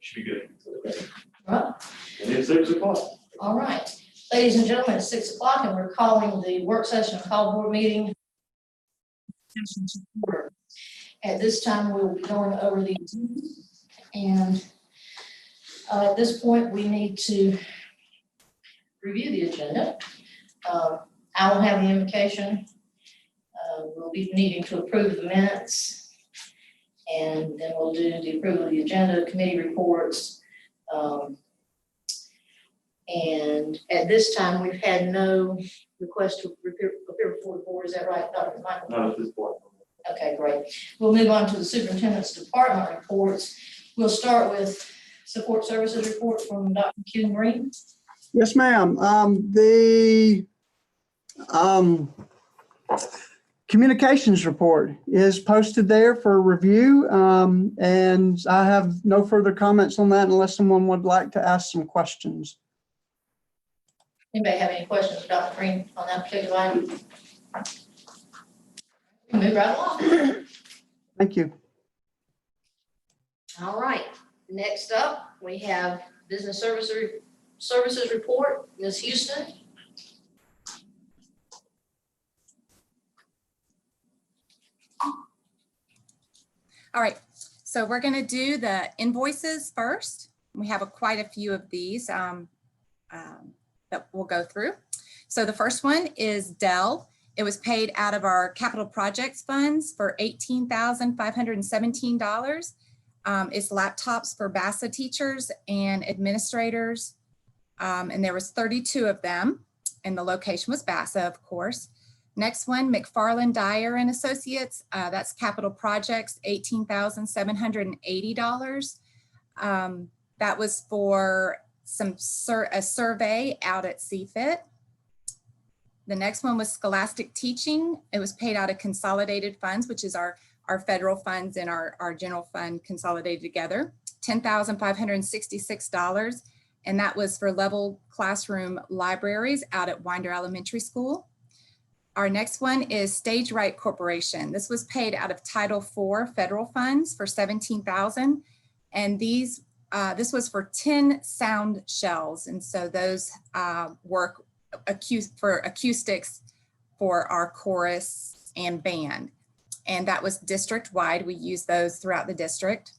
Should be good. Right. And it's 6 o'clock. All right, ladies and gentlemen, it's 6 o'clock and we're calling the work session and call board meeting. At this time, we will be going over the agenda, and at this point, we need to review the agenda. I will have the invocation. We'll be needing to approve the minutes, and then we'll do the approval of the agenda, committee reports. And at this time, we've had no request to appear before the board. Is that right, Dr. Michael? Not at this point. Okay, great. We'll move on to the superintendent's department reports. We'll start with support services report from Dr. Ken Green. Yes, ma'am. The communications report is posted there for review, and I have no further comments on that unless someone would like to ask some questions. Anybody have any questions for Dr. Green on that particular item? Move right along. Thank you. All right, next up, we have business services report, Ms. Houston. All right, so we're going to do the invoices first. We have quite a few of these that we'll go through. So the first one is Dell. It was paid out of our capital projects funds for $18,517. It's laptops for BASA teachers and administrators. And there was 32 of them, and the location was BASA, of course. Next one, McFarland Dyer and Associates. That's capital projects, $18,780. That was for a survey out at CFIT. The next one was Scholastic Teaching. It was paid out of consolidated funds, which is our federal funds and our general fund consolidated together, $10,566. And that was for level classroom libraries out at Winder Elementary School. Our next one is Stage Right Corporation. This was paid out of Title IV federal funds for $17,000. And this was for 10 sound shells. And so those work for acoustics for our chorus and band. And that was district-wide. We use those throughout the district.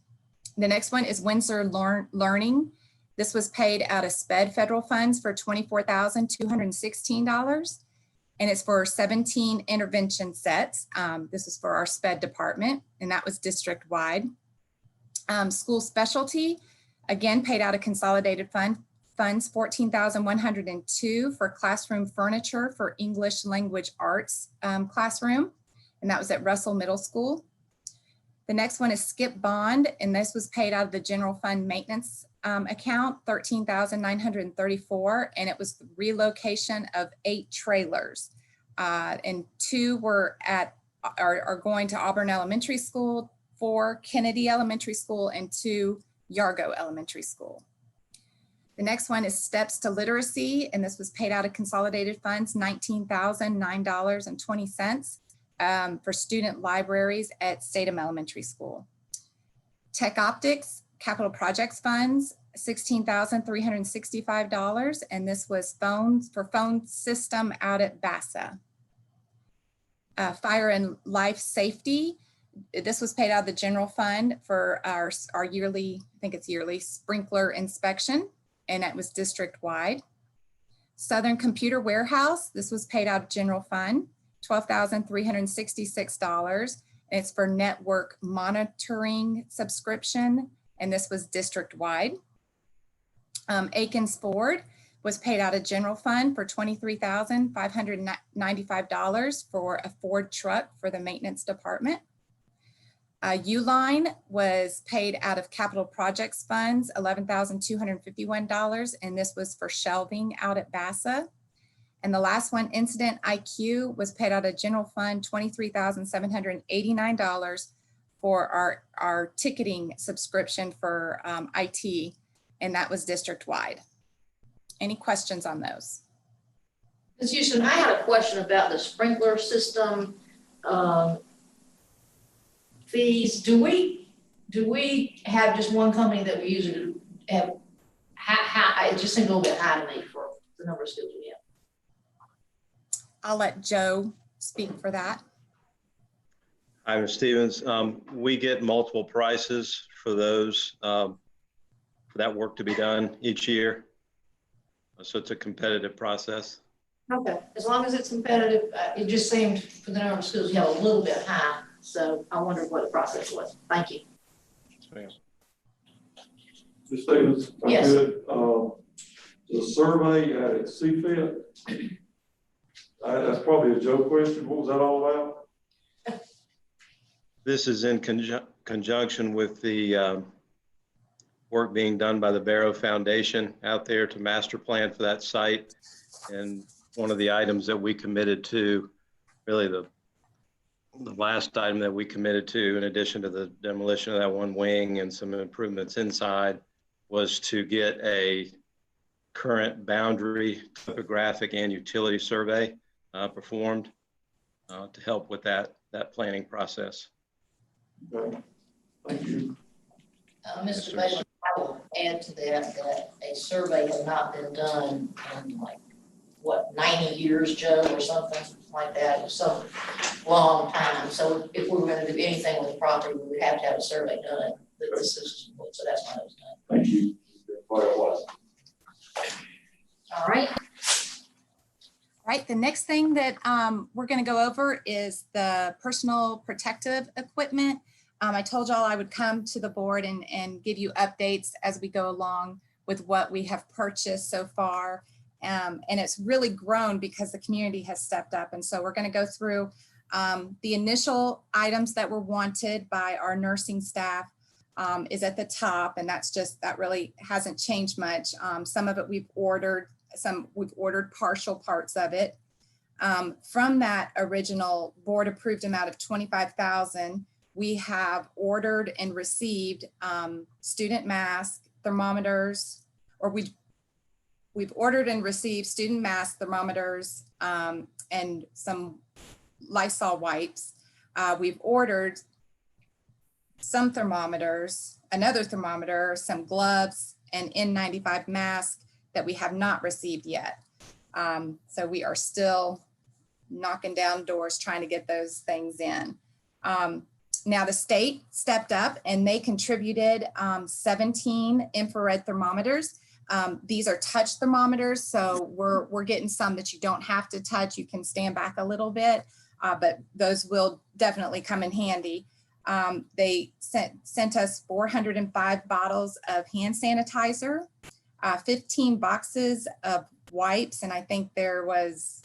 The next one is Windsor Learning. This was paid out of SPED federal funds for $24,216. And it's for 17 intervention sets. This is for our SPED department, and that was district-wide. School specialty, again, paid out of consolidated funds, $14,102 for classroom furniture for English language arts classroom, and that was at Russell Middle School. The next one is Skip Bond, and this was paid out of the general fund maintenance account, $13,934, and it was the relocation of 8 trailers, and 2 were are going to Auburn Elementary School, 4 Kennedy Elementary School, and 2 Yargo Elementary School. The next one is Steps to Literacy, and this was paid out of consolidated funds, $19,009.20 for student libraries at Statham Elementary School. Tech Optics, capital projects funds, $16,365, and this was phones for phone system out at BASA. Fire and life safety, this was paid out of the general fund for our yearly, I think it's yearly, sprinkler inspection, and it was district-wide. Southern Computer Warehouse, this was paid out of general fund, $12,366, and it's for network monitoring subscription, and this was district-wide. Aikens Ford was paid out of general fund for $23,595 for a Ford truck for the maintenance department. Uline was paid out of capital projects funds, $11,251, and this was for shelving out at BASA. And the last one, Incident IQ, was paid out of general fund, $23,789 for our ticketing subscription for IT, and that was district-wide. Any questions on those? Ms. Houston, I had a question about the sprinkler system fees. Do we do we have just one company that we use to have, it just seems a little bit high to me for the number of schools we have. I'll let Joe speak for that. Hi, Ms. Stevens. We get multiple prices for those, for that work to be done each year. So it's a competitive process. Okay, as long as it's competitive, it just seemed for the number of schools you have a little bit high. So I wondered what the process was. Thank you. Yes, ma'am. Ms. Stevens, if I Yes. could, the survey at CFIT, that's probably a Joe question. What was that all about? This is in conjunction with the work being done by the Barrow Foundation out there to master plan for that site. And one of the items that we committed to, really the last item that we committed to, in addition to the demolition of that one wing and some improvements inside, was to get a current boundary, topographic, and utility survey performed to help with that planning process. Okay. Thank you. Mr. sir. Bailey, I will add to that a survey has not been done in like, what, 90 years, Joe, or something like that. It was some long time. So if we were going to do anything with the property, we would have to have a survey done. So that's why it was done. Thank you. All right. Right, the next thing that we're going to go over is the personal protective equipment. I told y'all I would come to the board and give you updates as we go along with what we have purchased so far. And it's really grown because the community has stepped up. And so we're going to go through the initial items that were wanted by our nursing staff is at the top. And that really hasn't changed much. Some of it we've ordered. We've ordered partial parts of it. From that original board approved amount of $25,000, we have ordered and received student masks, thermometers, or we've ordered and received student masks, thermometers, and some Lysol wipes. We've ordered some thermometers, another thermometer, some gloves, and N95 mask that we have not received yet. So we are still knocking down doors trying to get those things in. Now the state stepped up and they contributed 17 infrared thermometers. These are touch thermometers, so we're getting some that you don't have to touch. You can stand back a little bit, but those will definitely come in handy. They sent us 405 bottles of hand sanitizer, 15 boxes of wipes, and I think there was,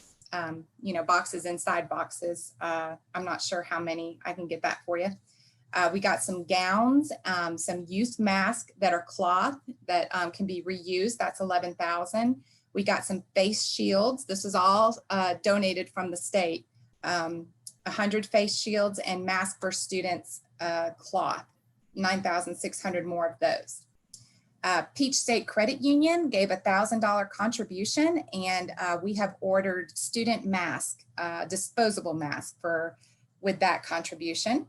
boxes inside boxes. I'm not sure how many. I can get that for you. We got some gowns, some youth masks that are cloth that can be reused. That's 11,000. We got some face shields. This is all donated from the state. 100 face shields and masks for students, cloth, 9,600 more of those. Peach State Credit Union gave $1,000 contribution, and we have ordered student mask, disposable mask with that contribution.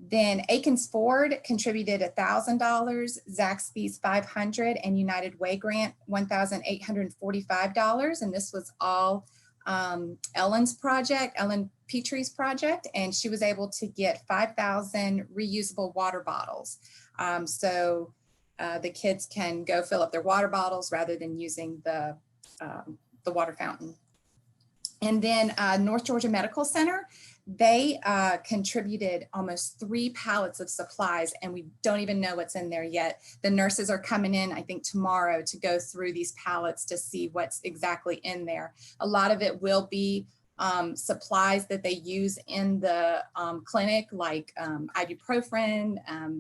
Then Akins Ford contributed $1,000, Zaxby's $500, and United Way Grant $1,845. And this was all Ellen's project, Ellen Petrie's project, and she was able to get 5,000 reusable water bottles. So the kids can go fill up their water bottles rather than using the water fountain. And then North Georgia Medical Center, they contributed almost 3 pallets of supplies, and we don't even know what's in there yet. The nurses are coming in, I think, tomorrow to go through these pallets to see what's exactly in there. A lot of it will be supplies that they use in the clinic, like ibuprofen,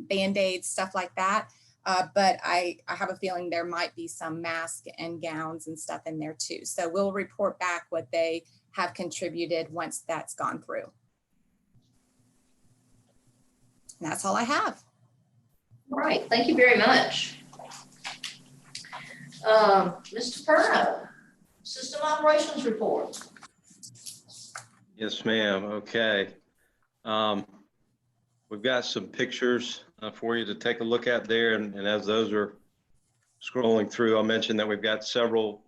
Band-Aids, stuff like that. But I have a feeling there might be some masks and gowns and stuff in there too. So we'll report back what they have contributed once that's gone through. And that's all I have. All right, thank you very much. Mr. Perno, System Operations Report. Yes, ma'am. Okay. We've got some pictures for you to take a look at there. And as those are scrolling through, I'll mention that we've got several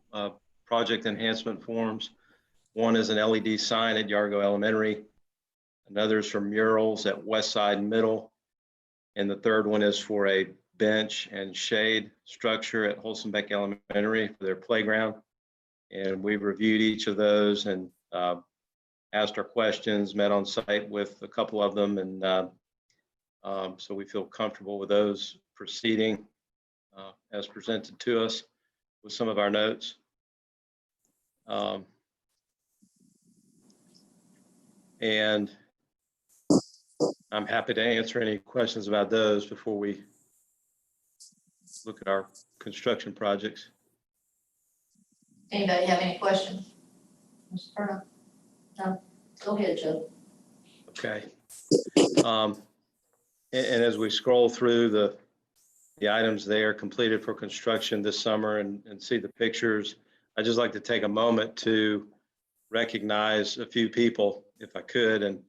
project enhancement forms. One is an LED sign at Yargo Elementary. Another is for murals at Westside Middle. And the third one is for a bench and shade structure at Holsonbeck Elementary for their playground. And we've reviewed each of those and asked our questions, met on site with a couple of them. And so we feel comfortable with those proceeding as presented to us with some of our notes. And I'm happy to answer any questions about those before we look at our construction projects. Anybody have any questions? Mr. Furlong? No, go ahead, Joe. Okay. And as we scroll through the items there completed for construction this summer and see the pictures, I'd just like to take a moment to recognize a few people, if I could, and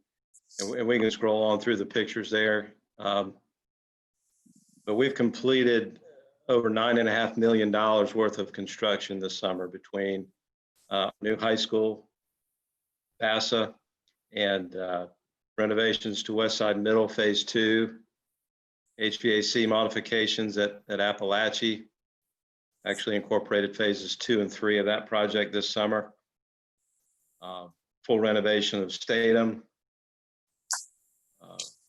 we can scroll on through the pictures there. But we've completed over $9.5 million worth of construction this summer between new high school, BASA, and renovations to Westside Middle Phase 2, HVAC modifications at Appalachie, actually incorporated phases 2 and 3 of that project this summer. Full renovation of Statham,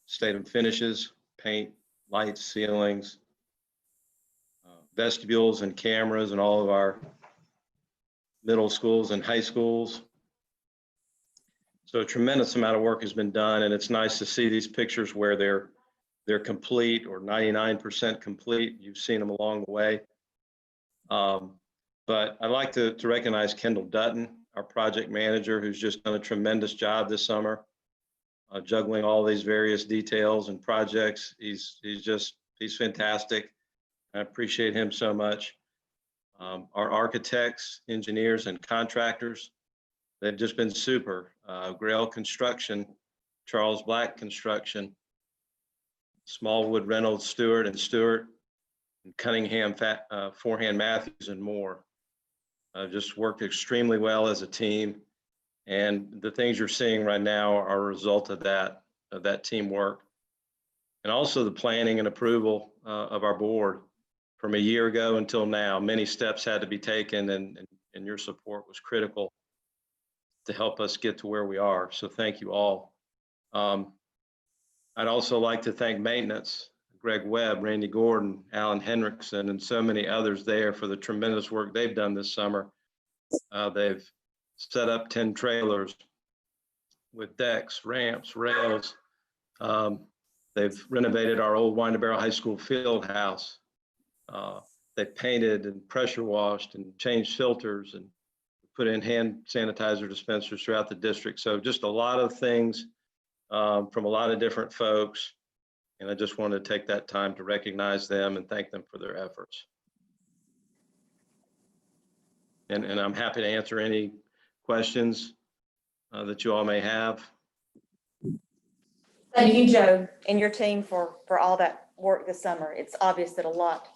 Statham finishes, paint, lights, ceilings, vestibules and cameras in all of our middle schools and high schools. So a tremendous amount of work has been done, and it's nice to see these pictures where they're complete or 99% complete. You've seen them along the way. But I'd like to recognize Kendall Dutton, our project manager, who's just done a tremendous job this summer, juggling all these various details and projects. He's fantastic. I appreciate him so much. Our architects, engineers, and contractors, they've just been super. Grail Construction, Charles Black Construction, Smallwood Reynolds Stewart and Stewart, and Cunningham Forehand Matthews, and more. Just worked extremely well as a team. And the things you're seeing right now are a result of that teamwork. And also the planning and approval of our board from a year ago until now. Many steps had to be taken, and your support was critical to help us get to where we are. So thank you all. I'd also like to thank maintenance, Greg Webb, Randy Gordon, Alan Hendrickson, and so many others there for the tremendous work they've done this summer. They've set up 10 trailers with decks, ramps, rails. They've renovated our old Winnebago High School field house. They painted and pressure washed and changed filters and put in hand sanitizer dispensers throughout the district. So just a lot of things from a lot of different folks. And I just wanted to take that time to recognize them and thank them for their efforts. And I'm happy to answer any questions that you all may have. Thank you, Joe, and your team for all that work this summer. It's obvious that a lot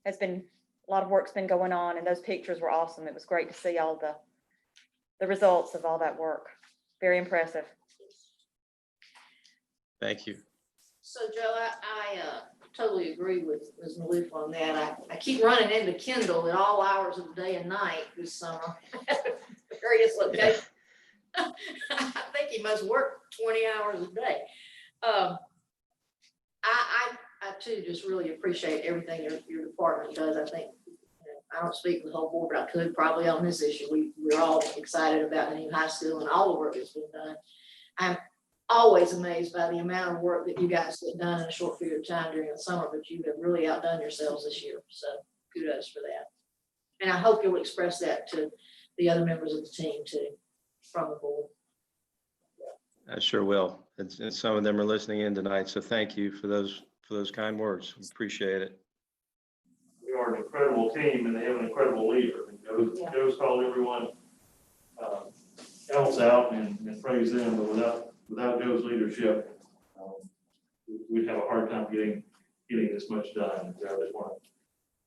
of work's been going on, and those pictures were awesome. It was great to see all the results of all that work. Very impressive. Thank you. So Joe, I totally agree with Ms. Maloof on that. I keep running into Kendall at all hours of the day and night this summer. Various locations. Yeah. I think he must work 20 hours a day. I too just really appreciate everything your department does. I think, I don't speak for the whole board, but I could probably on this issue. We're all excited about the new high school and all the work that's been done. I'm always amazed by the amount of work that you guys get done in a short period of time during the summer, but you have really outdone yourselves this year. So kudos for that. And I hope you'll express that to the other members of the team too, from the board. I sure will. And some of them are listening in tonight. So thank you for those kind words. Appreciate it. We are an incredible team, and they have an incredible leader. And Joe's called everyone else out and praised them, but without Joe's leadership, we'd have a hard time getting getting this much done. I just want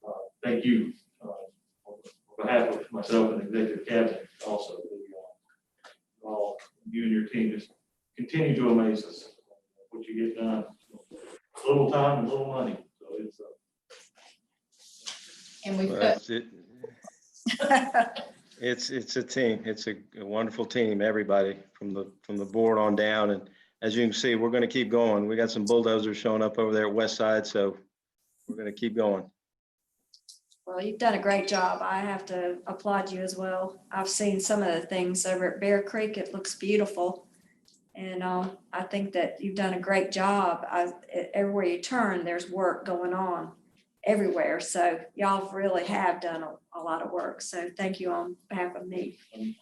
to thank you on behalf of myself and the executive cabinet also. All you and your team just continue to amaze us. What you get done, little time and little money. So it's And we've Well, got, it's a team. It's a wonderful team, everybody from the board on down. And as you can see, we're going to keep going. We got some bulldozers showing up over there at West Side, so we're going to keep going. Well, you've done a great job. I have to applaud you as well. I've seen some of the things over at Bear Creek. It looks beautiful. And I think that you've done a great job. Everywhere you turn, there's work going on everywhere. So y'all really have done a lot of work. So thank you on behalf of me. I'm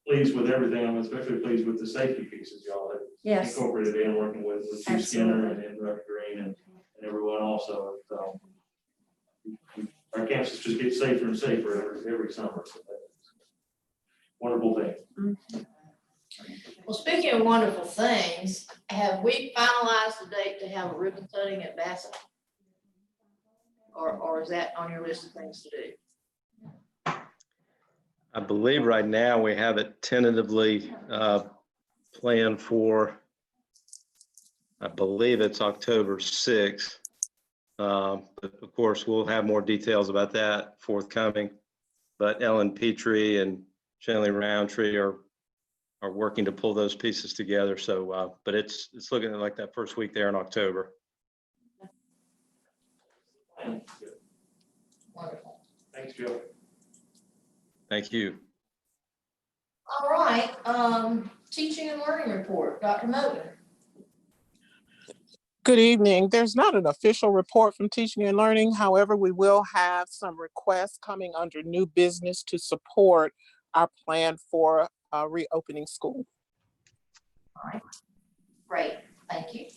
pleased with everything. I'm especially pleased with the safety pieces y'all have Yes, incorporated in working with Chief Skinner Absolutely. and Dr. Green and everyone also. Our campuses just get safer and safer every summer. So that's a wonderful thing. well, speaking of wonderful things, have we finalized the date to have a ribbon cutting at Bassett? Or is that on your list of things to do? I believe right now we have it tentatively planned for, I believe it's October 6th. But of course, we'll have more details about that forthcoming. But Ellen Petrie and Shanley Roundtree are working to pull those pieces together. So, but it's looking like that first week there in October. Wonderful. Thanks, Joe. Thank you. All right, teaching and learning report, Dr. Moten. Good evening. There's not an official report from Teaching and Learning. However, we will have some requests coming under new business to support our plan for reopening school. All right, great, thank you.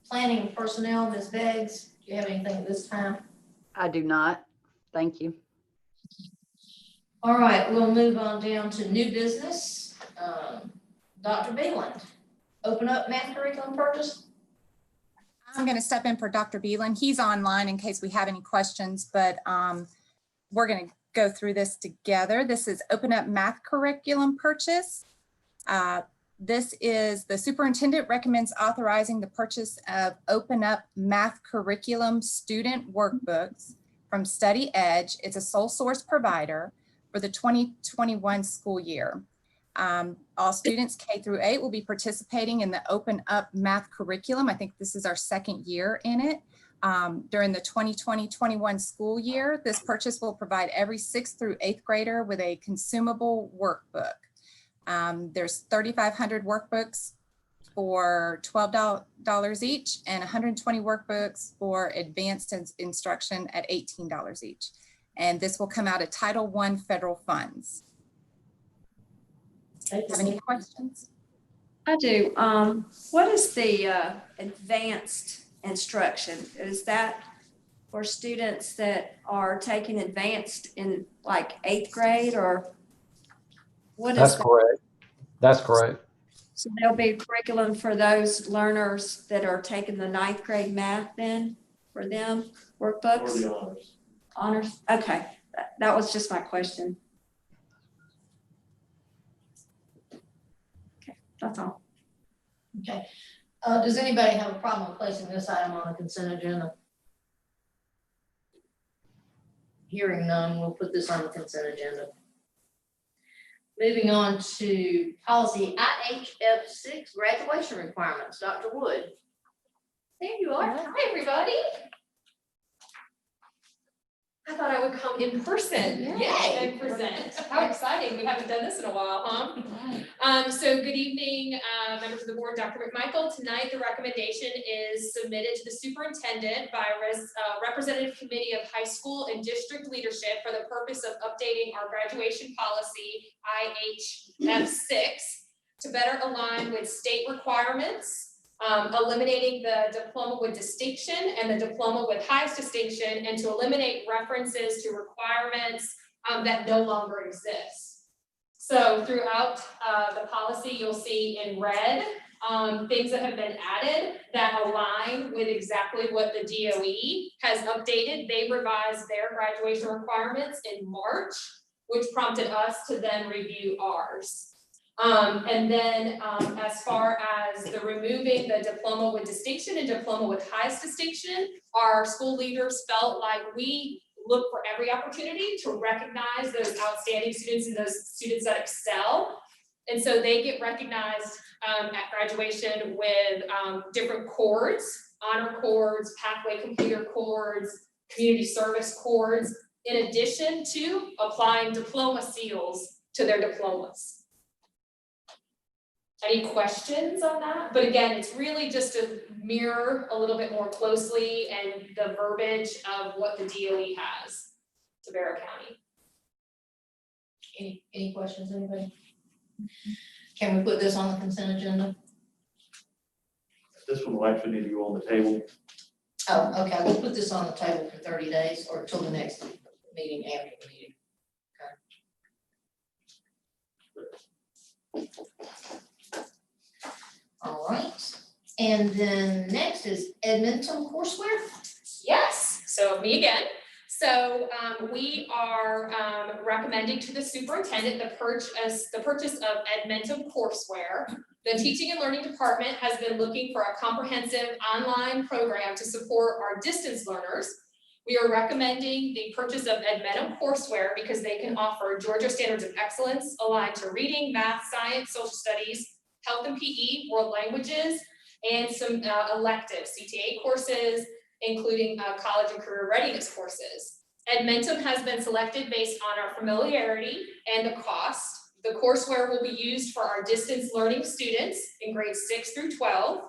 Planning and personnel, Ms. Beggs, do you have anything at this time? I do not. Thank you. All right, we'll move on down to new business. Dr. Beeland, open up math curriculum purchase. I'm going to step in for Dr. Beelan. He's online in case we have any questions, but we're going to go through this together. This is open up math curriculum purchase. This is the superintendent recommends authorizing the purchase of open up math curriculum student workbooks from Study Edge. It's a sole source provider for the 2021 school year. All students K through 8 will be participating in the open up math curriculum. I think this is our second year in it. During the 2020-21 school year, this purchase will provide every 6th through 8th grader with a consumable workbook. There's 3,500 workbooks for $12 each and 120 workbooks for advanced instruction at $18 each. And this will come out of Title I federal funds. Have any questions? I do. What is the advanced instruction? Is that for students that are taking advanced in like 8th grade, or what is That's that? correct. That's correct. So there'll be curriculum for those learners that are taking the 9th grade math then for them, Or workbooks? the honors. Honors? Okay, that was just my question. Okay, that's all. Okay. Does anybody have a problem with placing this item on the consent agenda? Hearing none, we'll put this on the consent agenda. Moving on to policy IHF6 graduation requirements. Dr. Wood. There you are. Hi, everybody. I thought I would come in person and present. How exciting. We haven't done this in a while, huh? So good evening, members of the board, Dr. McMichael. Tonight, the recommendation is submitted to the superintendent by a representative committee of high school and district leadership for the purpose of updating our graduation policy, IHF6, to better align with state requirements, eliminating the diploma with distinction and the diploma with highest distinction, and to eliminate references to requirements that no longer exist. So throughout the policy, you'll see in red things that have been added that align with exactly what the DOE has updated. They revised their graduation requirements in March, which prompted us to then review ours. And then as far as the removing the diploma with distinction and diploma with highest distinction, our school leaders felt like we look for every opportunity to recognize those outstanding students and those students that excel. And so they get recognized at graduation with different cords, honor cords, pathway completer cords, community service cords, in addition to applying diploma seals to their diplomas. Any questions on that? But again, it's really just to mirror a little bit more closely and the verbiage of what the DOE has to Barrow County. Any questions, anybody? Can we put this on the consent agenda? This one will actually need to go on the table. Oh, okay, we'll put this on the table for 30 days or till the next meeting after the meeting. Okay. All right, and then next is Edmond Courseware. Yes, so me again. So we are recommending to the superintendent the purchase of Edmond Courseware. The Teaching and Learning Department has been looking for a comprehensive online program to support our distance learners. We are recommending the purchase of Edmond Courseware because they can offer Georgia Standards of Excellence aligned to reading, math, science, social studies, health and PE, world languages, and some elective CTA courses, including college and career readiness courses. Edmentum has been selected based on our familiarity and the cost. The courseware will be used for our distance learning students in grades 6 through 12.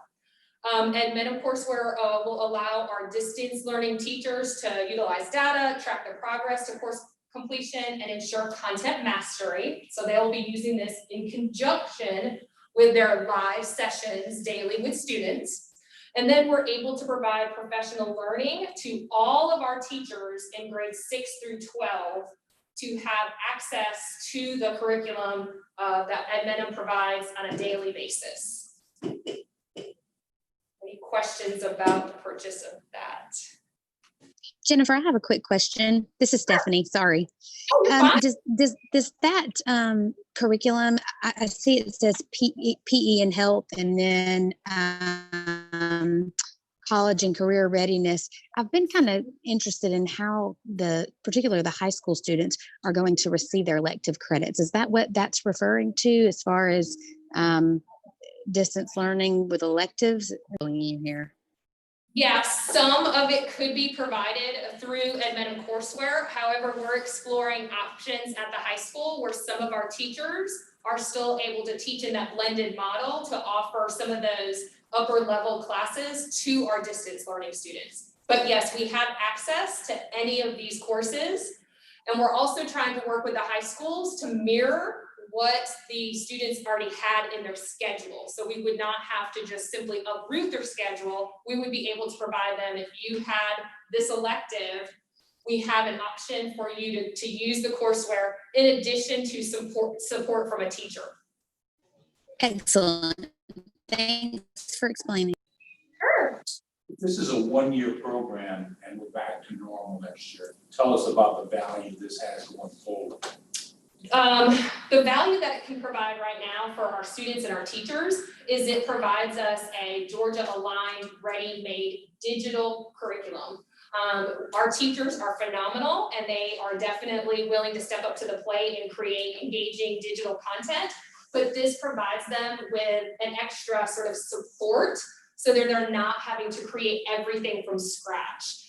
Edmentum courseware will allow our distance learning teachers to utilize data, track their progress to course completion, and ensure content mastery. So they'll be using this in conjunction with their live sessions daily with students. And then we're able to provide professional learning to all of our teachers in grades 6 through 12 to have access to the curriculum that Edmentum provides on a daily basis. Any questions about the purchase of that? Jennifer, I have a quick question. This is Stephanie, sorry. Does that curriculum, I see it says PE and health and then college and career readiness. I've been kind of interested in how particularly the high school students are going to receive their elective credits. Is that what that's referring to as far as distance learning with electives? Here. Yes, some of it could be provided through Edmentum Courseware. However, we're exploring options at the high school where some of our teachers are still able to teach in that blended model to offer some of those upper level classes to our distance learning students. But yes, we have access to any of these courses. And we're also trying to work with the high schools to mirror what the students already had in their schedule. So we would not have to just simply uproot their schedule. We would be able to provide them, if you had this elective, we have an option for you to use the courseware in addition to support from a teacher. Excellent. Thanks for explaining. Sure. This is a one-year program and we're back to normal next year. Tell us about the value this has going forward. The value that it can provide right now for our students and our teachers is it provides us a Georgia aligned, ready-made digital curriculum. Our teachers are phenomenal and they are definitely willing to step up to the plate and create engaging digital content, but this provides them with an extra sort of support so that they're not having to create everything from scratch.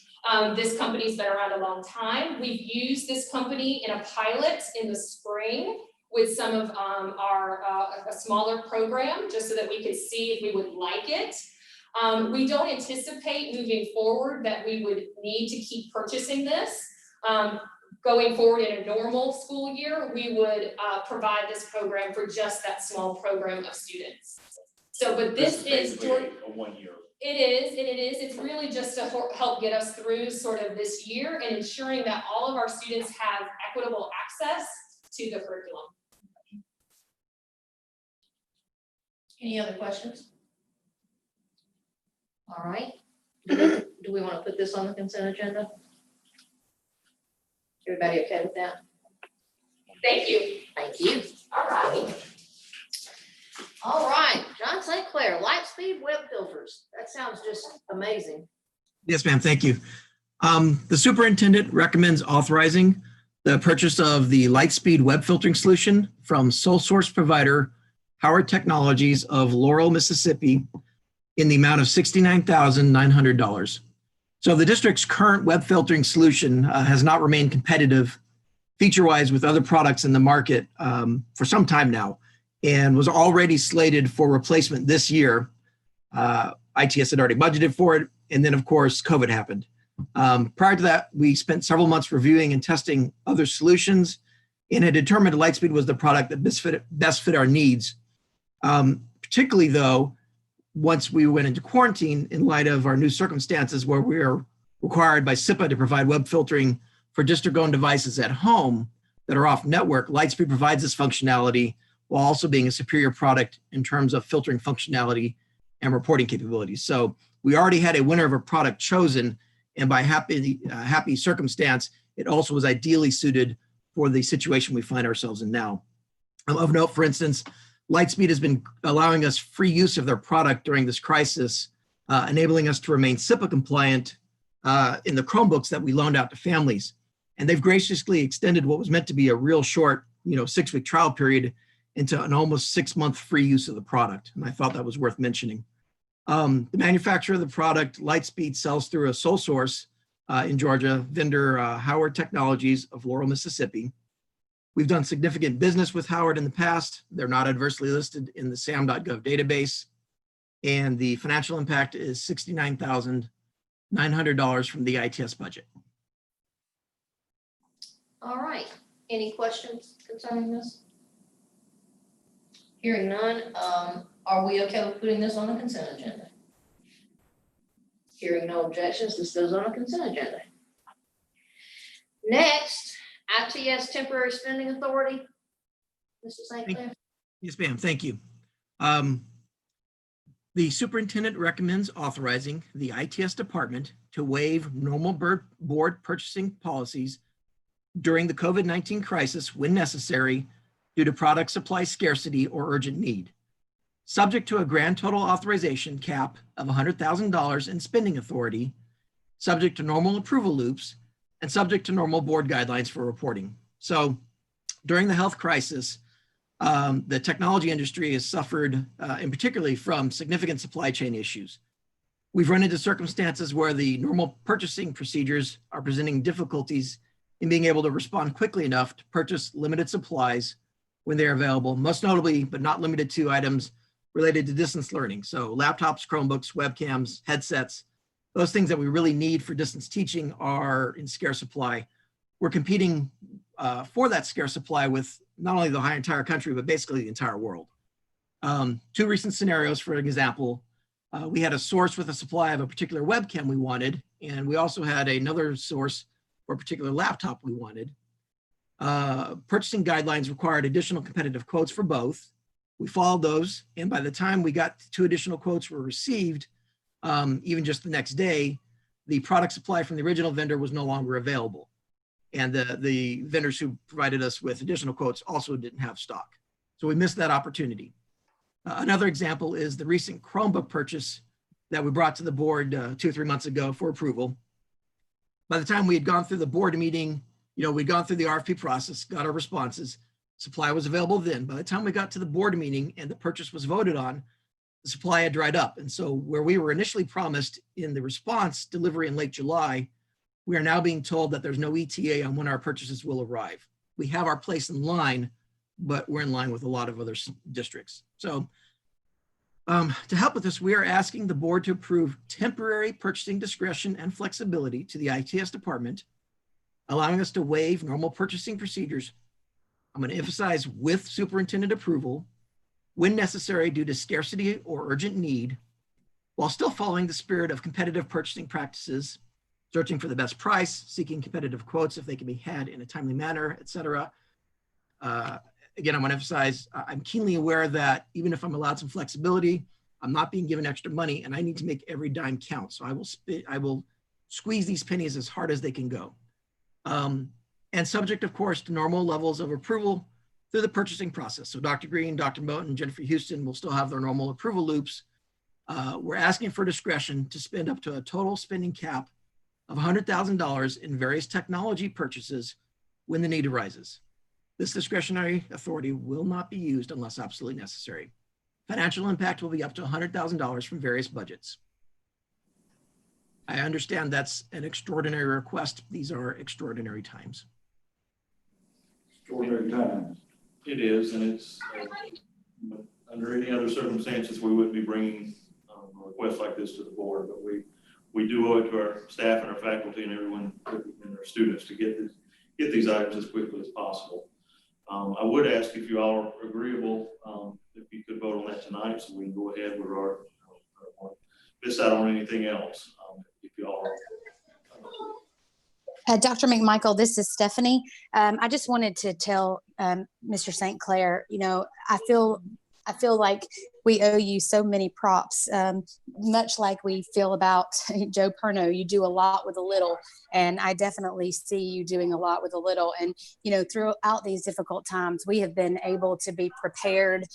This company's been around a long time. We've used this company in a pilot in the spring with some of a smaller program just so that we could see if we would like it. We don't anticipate moving forward that we would need to keep purchasing this. Going forward in a normal school year, we would provide this program for just that small program of students. So, but this is a 1 year. It is, and it is. It's really just to help get us through sort of this year and ensuring that all of our students have equitable access to the curriculum. Any other questions? All right. Do we want to put this on the consent agenda? Everybody okay with that? Thank you. Thank you. All right. All right, John St. Clair, Lightspeed web filters. That sounds just amazing. Yes, ma'am. Thank you. The superintendent recommends authorizing the purchase of the Lightspeed web filtering solution from sole source provider Howard Technologies of Laurel, Mississippi, in the amount of $69,900. So the district's current web filtering solution has not remained competitive feature-wise with other products in the market for some time now, and was already slated for replacement this year. ITS had already budgeted for it, and then of course COVID happened. Prior to that, we spent several months reviewing and testing other solutions, and had determined Lightspeed was the product that best fit our needs. Particularly though, once we went into quarantine in light of our new circumstances where we are required by SIPA to provide web filtering for district-owned devices at home that are off network, Lightspeed provides this functionality while also being a superior product in terms of filtering functionality and reporting capabilities. So we already had a winner of a product chosen, and by happy circumstance, it also was ideally suited for the situation we find ourselves in now. Of note, for instance, Lightspeed has been allowing us free use of their product during this crisis, enabling us to remain SIPA compliant in the Chromebooks that we loaned out to families. And they've graciously extended what was meant to be a real short, 6-week trial period into an almost 6-month free use of the product. And I thought that was worth mentioning. The manufacturer of the product, Lightspeed, sells through a sole source in Georgia, vendor Howard Technologies of Laurel, Mississippi. We've done significant business with Howard in the past. They're not adversely listed in the SAM.gov database. And the financial impact is $69,900 from the ITS budget. All right, any questions concerning this? Hearing none, are we okay with putting this on the consent agenda? Hearing no objections, this goes on a consent agenda. Next, ITS temporary spending authority. Mr. St. Clair. Yes, ma'am. Thank you. The superintendent recommends authorizing the ITS department to waive normal board purchasing policies during the COVID-19 crisis when necessary due to product supply scarcity or urgent need, subject to a grand total authorization cap of $100,000 in spending authority, subject to normal approval loops, and subject to normal board guidelines for reporting. So during the health crisis, the technology industry has suffered, in particularly from significant supply chain issues. We've run into circumstances where the normal purchasing procedures are presenting difficulties in being able to respond quickly enough to purchase limited supplies when they're available, most notably, but not limited to, items related to distance learning. So laptops, Chromebooks, webcams, headsets, those things that we really need for distance teaching are in scarce supply. We're competing for that scarce supply with not only the entire country, but basically the entire world. 2 recent scenarios, for example, we had a source with a supply of a particular webcam we wanted, and we also had another source for a particular laptop we wanted. Purchasing guidelines required additional competitive quotes for both. We followed those, and by the time we got 2 additional quotes were received, even just the next day, the product supply from the original vendor was no longer available. And the vendors who provided us with additional quotes also didn't have stock. So we missed that opportunity. Another example is the recent Chromebook purchase that we brought to the board 2 or 3 months ago for approval. By the time we had gone through the board meeting, we'd gone through the RFP process, got our responses, supply was available then. By the time we got to the board meeting and the purchase was voted on, the supply had dried up. And so where we were initially promised in the response delivery in late July, we are now being told that there's no ETA on when our purchases will arrive. We have our place in line, but we're in line with a lot of other districts. So to help with this, we are asking the board to approve temporary purchasing discretion and flexibility to the ITS department, allowing us to waive normal purchasing procedures. I'm going to emphasize with superintendent approval, when necessary due to scarcity or urgent need, while still following the spirit of competitive purchasing practices, searching for the best price, seeking competitive quotes if they can be had in a timely manner, et cetera. Again, I want to emphasize, I'm keenly aware that even if I'm allowed some flexibility, I'm not being given extra money and I need to make every dime count. So I will squeeze these pennies as hard as they can go. And subject, of course, to normal levels of approval through the purchasing process. So Dr. Green, Dr. Moten, and Jennifer Houston will still have their normal approval loops. We're asking for discretion to spend up to a total spending cap of $100,000 in various technology purchases when the need arises. This discretionary authority will not be used unless absolutely necessary. Financial impact will be up to $100,000 from various budgets. I understand that's an extraordinary request. These are extraordinary times. Extraordinary times. It is, and it's, under any other circumstances, we wouldn't be bringing a request like this to the board, but we do owe it to our staff and our faculty and everyone and our students to get these items as quickly as possible. I would ask if you all are agreeable, if you could vote on that tonight, so we can go ahead with our miss out on anything else. If you all are. Dr. McMichael, this is Stephanie. I just wanted to tell Mr. St. Clair, you know, I feel like we owe you so many props, much like we feel about Joe Perno. You do a lot with a little, and I definitely see you doing a lot with a little. And, you know, throughout these difficult times, we have been able to be prepared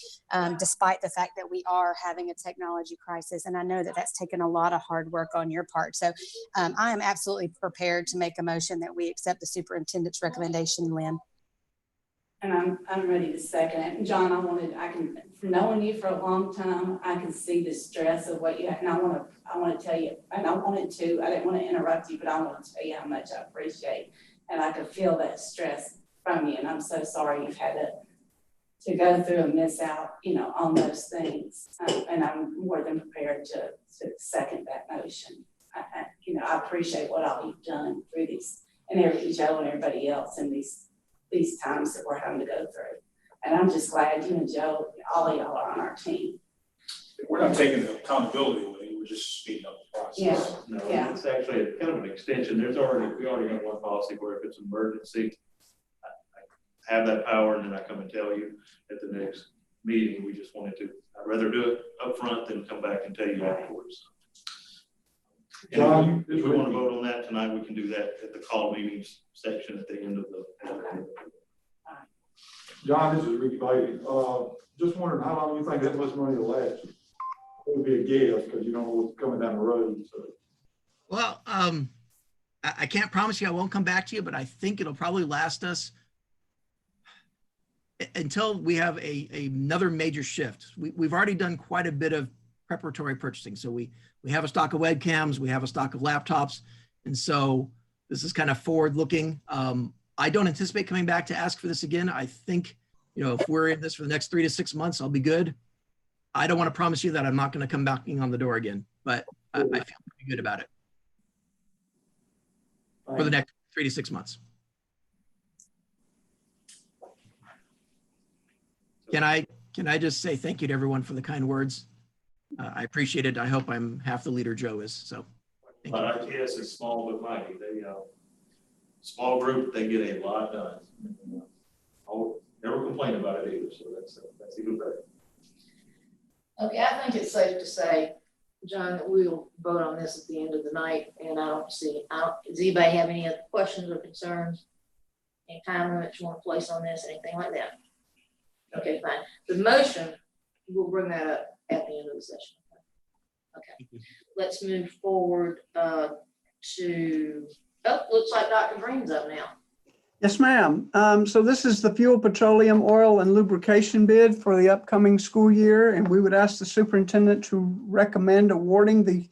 despite the fact that we are having a technology crisis. And I know that that's taken a lot of hard work on your part. So I am absolutely prepared to make a motion that we accept the superintendent's recommendation, Lynn. And I'm ready to second it. And John, from knowing you for a long time, I can see the stress of what you have. And I want to tell you, and I didn't want to interrupt you, but I want to tell you how much I appreciate. And I could feel that stress from you. And I'm so sorry you've had to go through and miss out, you know, on those things. And I'm more than prepared to second that motion. I appreciate what all you've done through these, and Joe and everybody else in these times that we're having to go through. And I'm just glad you and Joe, all of y'all are on our team. We're not taking the accountability away, we're just speeding up the process. No, Yeah. it's actually kind of an extension. We already have one policy where if it's an emergency, I have that power, and then I come and tell you at the next meeting. I'd rather do it up front than come back and tell you afterwards. John, if we want to vote on that tonight, we can do that at the call meetings section at the end of the. John, this is Ricky Biden. Just wondering how long you think that much money will last? It would be a guess because you don't know what's coming down the road. So. Well, I can't promise you I won't come back to you, but I think it'll probably last us until we have another major shift. We've already done quite a bit of preparatory purchasing. So we have a stock of webcams, we have a stock of laptops. And so this is kind of forward looking. I don't anticipate coming back to ask for this again. I think, you know, if we're in this for the next 3 to 6 months, I'll be good. I don't want to promise you that I'm not going to come knocking on the door again, but I feel pretty good about it for the next 3 to 6 months. Can I just say thank you to everyone for the kind words? I appreciate it. I hope I'm half the leader Joe is. So thank you. ITS is small but mighty. They small group, they get a lot done. I'll never complain about it either. So that's even better. Okay, I think it's safe to say, John, that we'll vote on this at the end of the night. And does anybody have any other questions or concerns? Any time limits you want to place on this, anything like that? Okay, fine. The motion, we'll bring that up at the end of the session. Okay, let's move forward looks like Dr. Green's up now. Yes, ma'am. So this is the fuel, petroleum, oil, and lubrication bid for the upcoming school year. And we would ask the superintendent to recommend awarding the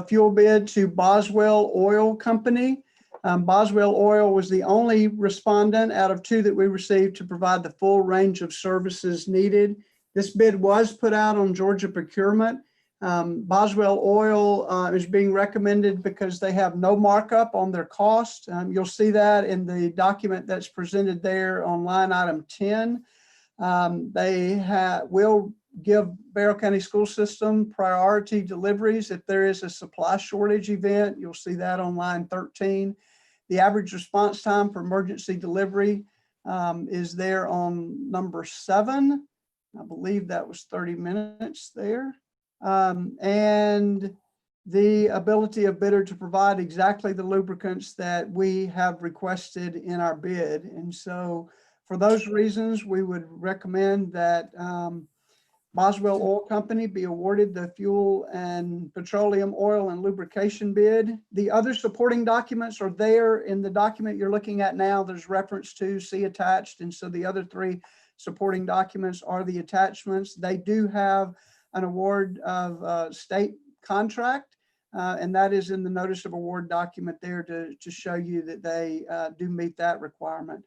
fuel bid to Boswell Oil Company. Boswell Oil was the only respondent out of 2 that we received to provide the full range of services needed. This bid was put out on Georgia procurement. Boswell Oil is being recommended because they have no markup on their cost. You'll see that in the document that's presented there on line item 10. They will give Barrow County School System priority deliveries if there is a supply shortage event. You'll see that on line 13. The average response time for emergency delivery is there on number 7. I believe that was 30 minutes there. and the ability of bidder to provide exactly the lubricants that we have requested in our bid. And so for those reasons, we would recommend that Boswell Oil Company be awarded the fuel and petroleum oil and lubrication bid. The other supporting documents are there in the document you're looking at now. There's reference to, see attached. And so the other three supporting documents are the attachments. They do have an award of state contract, and that is in the notice of award document there to show you that they do meet that requirement.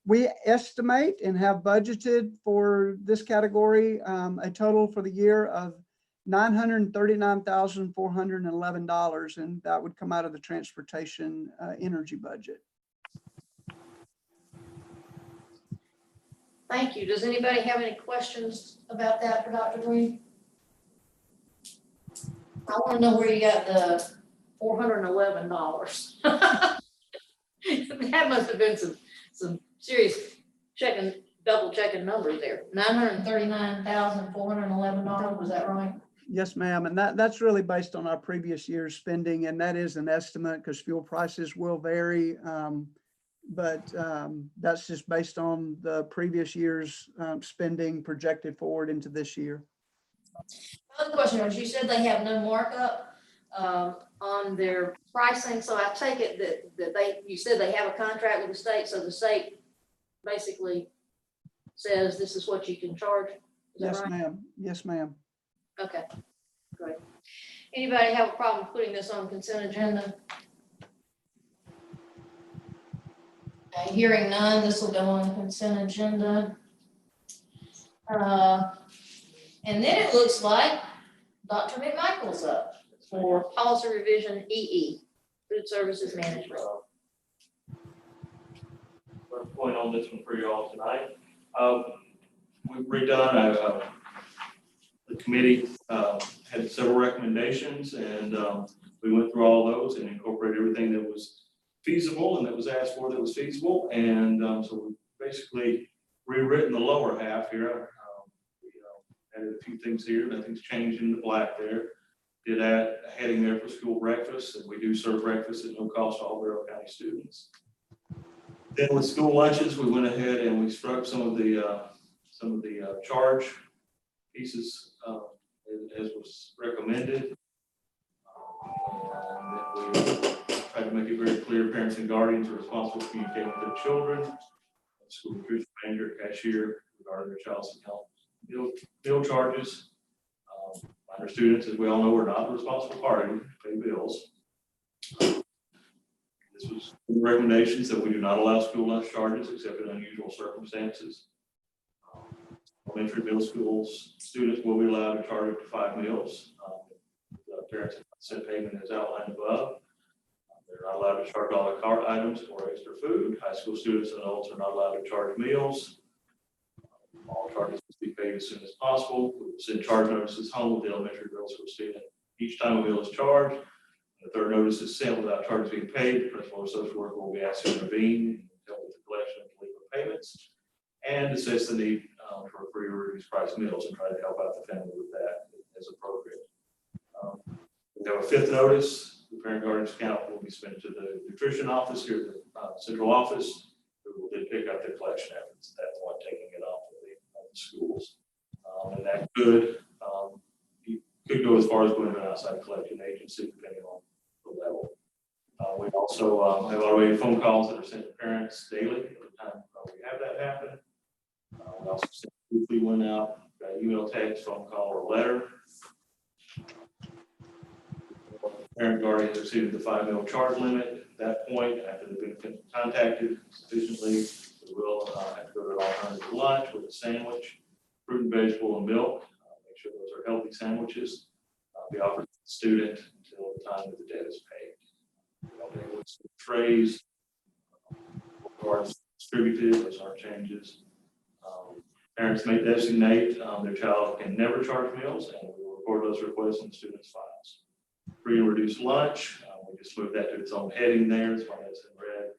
We estimate and have budgeted for this category a total for the year of $939,411, and that would come out of the transportation energy budget. Thank you. Does anybody have any questions about that for Dr. Green? I want to know where you got the $411. That must have been some serious double checking numbers there. $939,411, was that right? Yes, ma'am. And that's really based on our previous year's spending, and that is an estimate because fuel prices will vary. But that's just based on the previous year's spending projected forward into this year. Another question was, you said they have no markup on their pricing, so I take it that you said they have a contract with the state, so the state basically says this is what you can charge? Is that Yes, right? ma'am. Yes, ma'am. Okay, great. Anybody have a problem putting this on consent agenda? Hearing none, this will go on consent agenda. And then it looks like Dr. McMichael's up for policy revision EE, food services management. First point on this one for you all tonight. We've redone, the committee had several recommendations, and we went through all those and incorporated everything that was feasible and that was asked for that was feasible. And so we basically rewritten the lower half here. Added a few things here, nothing's changed in the black there. Did add a heading there for school breakfast, and we do serve breakfast at no cost to all Barrow County students. Then with school lunches, we went ahead and we struck some of the charge pieces as was recommended. And then we tried to make it very clear parents and guardians are responsible for communicating with their children. School nutrition manager, cashier regarding their child's health. Bill charges. Minor students, as we all know, are not the responsible party to pay bills. This was recommendations that we do not allow school lunch charges except in unusual circumstances. Elementary middle schools students will be allowed to charge up to 5 meals. The parents have sent payment as outlined above. They're not allowed to charge a la carte items or extra food. High school students and adults are not allowed to charge meals. All charges must be paid as soon as possible. We will send charge notices home with the elementary middle school student each time a meal is charged. The third notice is sent without charges being paid. The principal or social worker will be asked to intervene and help with the collection of delinquent payments and assess the need for free or reduced price meals and try to help out the family with that as appropriate. We have a fifth notice. The parent guardian's account will be spent to the nutrition office here at the central office, who will then pick up the collection efforts at that point, taking it off of the schools. And that could go as far as going to an outside collection agency, depending on the level. We also have automated phone calls that are sent to parents daily every time we have that happen. We also send weekly one out, email, text, phone call, or letter. Parent guardian has exceeded the 5 meal charge limit. At that point, after they've been contacted sufficiently, we will have to go to an alternative lunch with a sandwich, fruit and vegetable, and milk. Make sure those are healthy sandwiches. Be offered to the student until the time that the debt is paid. Trays, cards distributed, those aren't changes. Parents may designate their child can never charge meals, and we will record those requests in the student's files. Free and reduced lunch, we just moved that to its own heading there, that's why that's in red.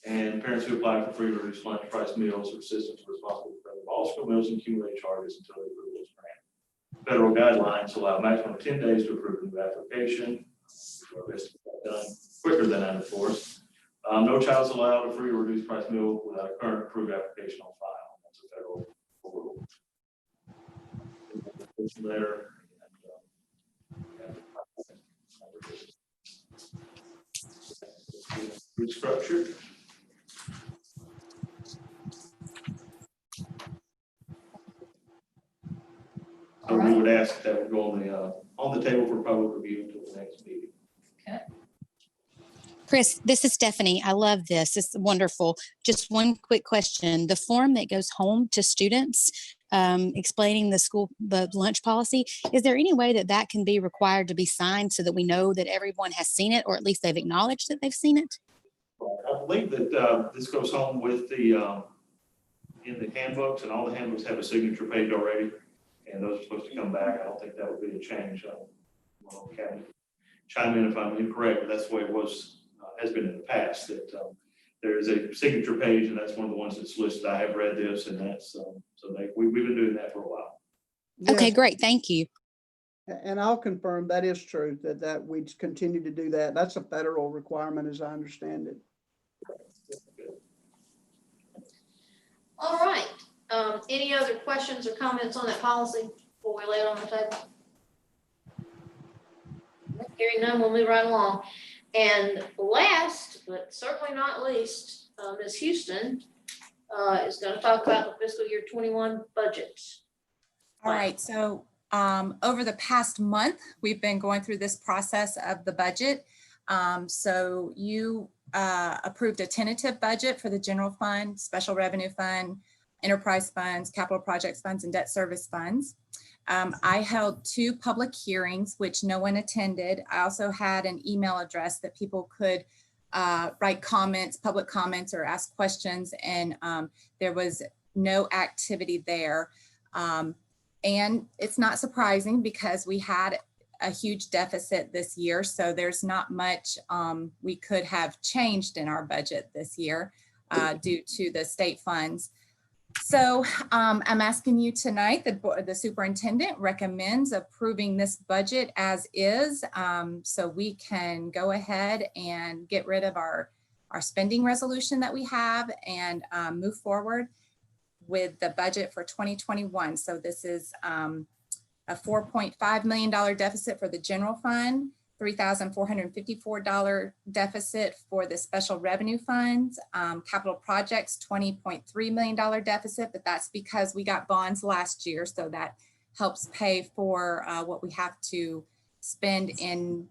And parents who apply for free and reduced lunch price meals or systems are responsible for paying all school meals and accumulated charges until the approval is granted. federal guidelines allow a maximum of 10 days to approve a new application. Our best to get that done quicker than that, of course. No child's allowed a free or reduced price meal without a current approved application on file. That's a federal rule. There. Restructured. So we would ask that would go on the table for public review until the next meeting. Chris, this is Stephanie. I love this. It's wonderful. Just one quick question. The form that goes home to students explaining the lunch policy, is there any way that that can be required to be signed so that we know that everyone has seen it, or at least they've acknowledged that they've seen it? I believe that this goes home with the in the handbooks, and all the handbooks have a signature page already, and those are supposed to come back. I don't think that would be a change. Well, okay. Chime in if I'm incorrect, but that's the way it was, has been in the past, that there is a signature page, and that's one of the ones that's listed. I have read this, and that's so we've been doing that for a while. Okay, Yes, great. Thank you. and I'll confirm that is true, that we continue to do that. That's a federal requirement, as I understand it. All right. Any other questions or comments on that policy before we lay it on the table? Hearing none, we'll move right along. And last, but certainly not least, Ms. Houston is going to talk about the fiscal year 21 budget. All right, so over the past month, we've been going through this process of the budget. So you approved a tentative budget for the general fund, special revenue fund, enterprise funds, capital projects funds, and debt service funds. I held 2 public hearings, which no one attended. I also had an email address that people could write comments, public comments, or ask questions, and there was no activity there. And it's not surprising because we had a huge deficit this year, so there's not much we could have changed in our budget this year due to the state funds. So I'm asking you tonight, the superintendent recommends approving this budget as is, so we can go ahead and get rid of our spending resolution that we have and move forward with the budget for 2021. So this is a $4.5 million deficit for the general fund, $3,454 deficit for the special revenue funds, capital projects, $20.3 million deficit, but that's because we got bonds last year. So that helps pay for what we have to spend in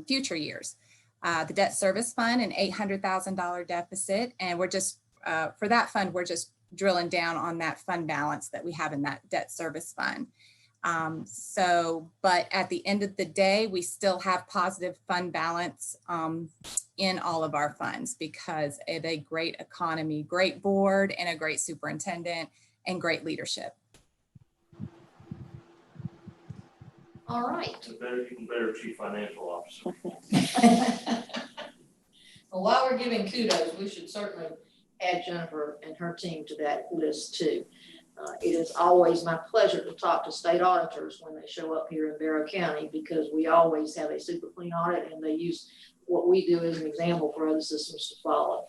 future years. The debt service fund, an $800,000 deficit. And we're just, for that fund, we're just drilling down on that fund balance that we have in that debt service fund. But at the end of the day, we still have positive fund balance in all of our funds because of a great economy, great board, and a great superintendent and great leadership. All right. Even better chief financial officer. Well, while we're giving kudos, we should certainly add Jennifer and her team to that list too. It is always my pleasure to talk to state auditors when they show up here in Barrow County because we always have a super clean audit and they use what we do as an example for other systems to follow.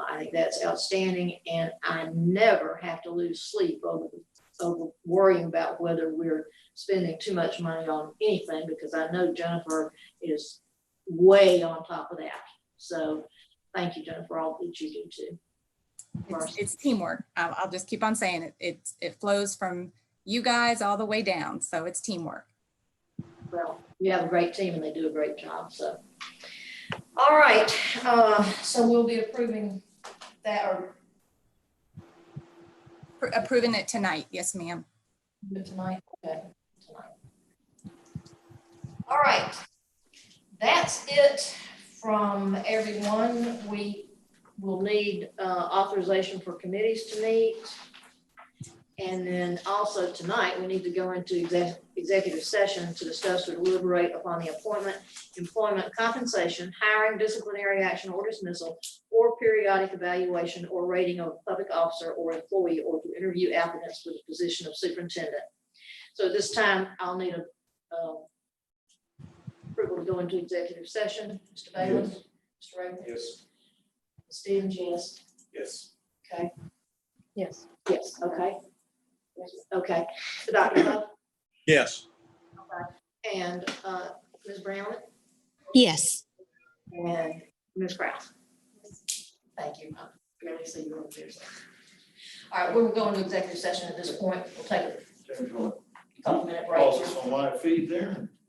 I think that's outstanding, and I never have to lose sleep over worrying about whether we're spending too much money on anything because I know Jennifer is way on top of that. So thank you, Jennifer, all that you do too. It's teamwork. I'll just keep on saying it. It flows from you guys all the way down. So it's teamwork. Well, you have a great team and they do a great job. So, all right. So we'll be approving that or approving it tonight. Yes, ma'am. Tonight. Okay. Tonight. All right. That's it from everyone. We will need authorization for committees to meet. And then also tonight, we need to go into executive session to discuss or deliberate upon the appointment, employment, compensation, hiring, disciplinary action or dismissal, or periodic evaluation or rating of a public officer or employee, or to interview applicants for the position of superintendent. So this time I'll need a approval to go into executive session. Mr. Bailey? Yes. Mr. Raymond? Yes. Ms. Stevens, yes. Yes. Okay. Yes. Yes, okay. Okay. Dr. Love? Yes. And Ms. Brown? Yes. And Ms. Kraus? Thank you. I barely see you over there. So. All right, we're going to executive session at this point. We'll take a couple minute break. On my feet there.